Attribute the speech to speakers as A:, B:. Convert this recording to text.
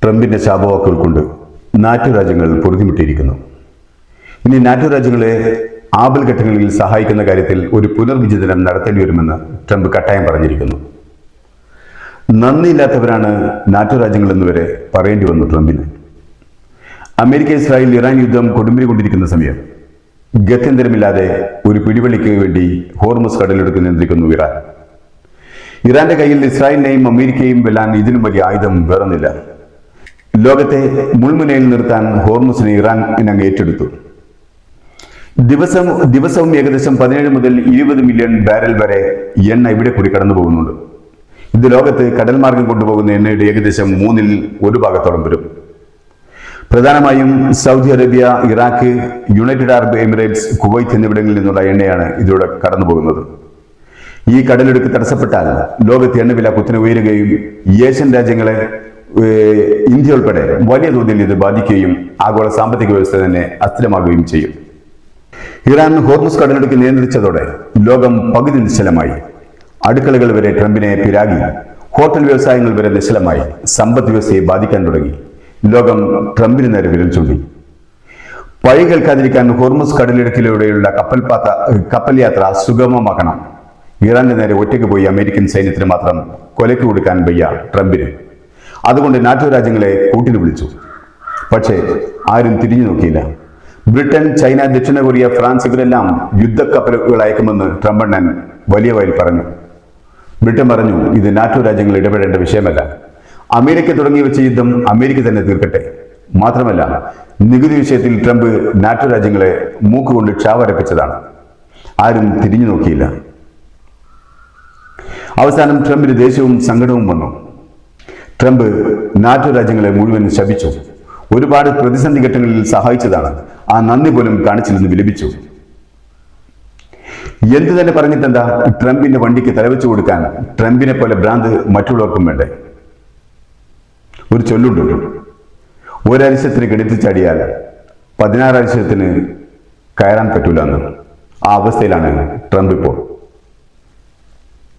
A: ട്രംപിന്റെ ശാപവാക്കുകൾ കൊണ്ട് നാറ്റോ രാജ്യങ്ങൾ പൊറുതിമുട്ടിയിരിക്കുന്നു. ഇനി നാറ്റോ രാജ്യങ്ങളെ ആപൽഘട്ടങ്ങളിൽ സഹായിക്കുന്ന കാര്യത്തിൽ ഒരു പുനർവിചിന്തനം നടത്തേണ്ടി വരുമെന്ന് ട്രംപ് കട്ടായം പറഞ്ഞിരിക്കുന്നു. നന്ദിയില്ലാത്തവരാണ് നാറ്റോ രാജ്യങ്ങൾ എന്നുവരെ പറയേണ്ടി വന്നു ട്രംപിന്. അമേരിക്ക, ഇസ്രായേൽ, ഇറാൻ യുദ്ധം കൊടുമ്പിരി കൊണ്ടിരിക്കുന്ന സമയം ഗത്യന്തരമില്ലാതെ ഒരു പിടിവള്ളിക്ക് വേണ്ടി ഹോർമുസ് കടലിടുക്ക് നിയന്ത്രിക്കുന്നു ഇറാൻ. ഇറാന്റെ കയ്യിൽ ഇസ്രായേലിനെയും അമേരിക്കയും വെല്ലാൻ ഇതിനും വലിയ ആയുധം വേറൊന്നില്ല. ലോകത്തെ മുൾമുനയിൽ നിർത്താൻ ഹോർമുസിനെ ഇറാൻ അങ്ങ് ഏറ്റെടുത്തു. ദിവസവും ഏകദേശം 17 മുതൽ 20 മില്യൺ ബാരൽ വരെ എണ്ണ ഇവിടെ കൂടി കടന്നു പോകുന്നുണ്ട്. ഇത് ലോകത്ത് കടൽ മാർഗം കൊണ്ടുപോകുന്ന എണ്ണയുടെ ഏകദേശം 1/3 ഭാഗത്തോളം വരും. പ്രധാനമായും Saudi Arabia, Iraq, United Arab Emirates, Kuwait എന്നിവിടങ്ങളിൽ നിന്നുള്ള എണ്ണയാണ് ഇതിലൂടെ കടന്നു പോകുന്നത്. ഈ കടലിടുക്ക് തടസ്സപ്പെട്ടാൽ ലോകത്ത് എണ്ണവില കുത്തനെ ഉയരുകയും ഏഷ്യൻ രാജ്യങ്ങളെ, ഇന്ത്യ ഉൾപ്പെടെ വലിയ തോതിൽ ഇത് ബാധിക്കുകയും ആഗോള സാമ്പത്തിക വ്യവസ്ഥ തന്നെ അസ്ഥിരമാകുകയും ചെയ്യും. ഇറാൻ ഹോർമുസ് കടലിടുക്ക് നിയന്ത്രിച്ചതോടെ ലോകം പകുതി നിശ്ചലമായി. അടുക്കളകൾ വരെ ട്രംപിനെ പിരാഗി, ഹോട്ടൽ വ്യവസായങ്ങൾ വരെ നിശ്ചലമായി. സമ്പദ് വ്യവസ്ഥയെ ബാധിക്കാൻ തുടങ്ങി. ലോകം ട്രംപിന് നേരെ വിരൽ ചൂണ്ടി. പഴി കേൾക്കാതിരിക്കാൻ ഹോർമുസ് കടലിടുക്കിലൂടെയുള്ള കപ്പൽ യാത്ര സുഗമമാക്കണം. ഇറാന്റെ നേരെ ഒറ്റയ്ക്ക് പോയി അമേരിക്കൻ സൈന്യത്തിന് മാത്രം കൊലയ്ക്ക് കൊടുക്കാൻ വയ്യ ട്രംപിന്. അതുകൊണ്ട് നാറ്റോ രാജ്യങ്ങളെ കൂട്ടിന് വിളിച്ചു. പക്ഷേ ആരും തിരിഞ്ഞു നോക്കിയില്ല. ബ്രിട്ടൻ, ചൈന, ദക്ഷിണ കൊറിയ, ഫ്രാൻസ് ഇവരെല്ലാം യുദ്ധക്കപ്പലുകൾ അയക്കുമെന്ന് ട്രംപ് അണ്ണൻ വലിയ വായിൽ പറഞ്ഞു. ബ്രിട്ടൻ പറഞ്ഞു, ഇത് നാറ്റോ രാജ്യങ്ങൾ ഇടപെടേണ്ട വിഷയമല്ല. അമേരിക്ക തുടങ്ങി വെച്ച യുദ്ധം അമേരിക്ക തന്നെ തീർക്കട്ടെ. മാത്രമല്ല, നികുതി വിഷയത്തിൽ ട്രംപ് നാറ്റോ രാജ്യങ്ങളെ മൂക്കുകൊണ്ട് ക്ഷാവരപ്പിച്ചതാണ്. ആരും തിരിഞ്ഞു നോക്കിയില്ല. അവസാനം ട്രംപിന് ദേഷ്യവും സങ്കടവും വന്നു. ട്രംപ് നാറ്റോ രാജ്യങ്ങളെ മുഴുവൻ ശപിച്ചു. ഒരുപാട് പ്രതിസന്ധി ഘട്ടങ്ങളിൽ സഹായിച്ചതാണ്, ആ നന്ദി പോലും കാണിച്ചില്ലെന്ന് വിലപിച്ചു. എന്തു തന്നെ പറഞ്ഞിട്ടെന്താ, ട്രംപിന്റെ വണ്ടിക്ക് തലവെച്ചു കൊടുക്കാൻ ട്രംപിനെ പോലെ ഭ്രാന്ത് മറ്റുള്ളവർക്കും വേണ്ടേ? ഒരു ചൊല്ലുണ്ട്, ഒരരിശത്തിന് കിടത്തി ചാടിയാൽ 16 അരിശത്തിന് കയറാൻ പറ്റൂല എന്ന്. ആ അവസ്ഥയിലാണ് ട്രംപ് ഇപ്പോൾ.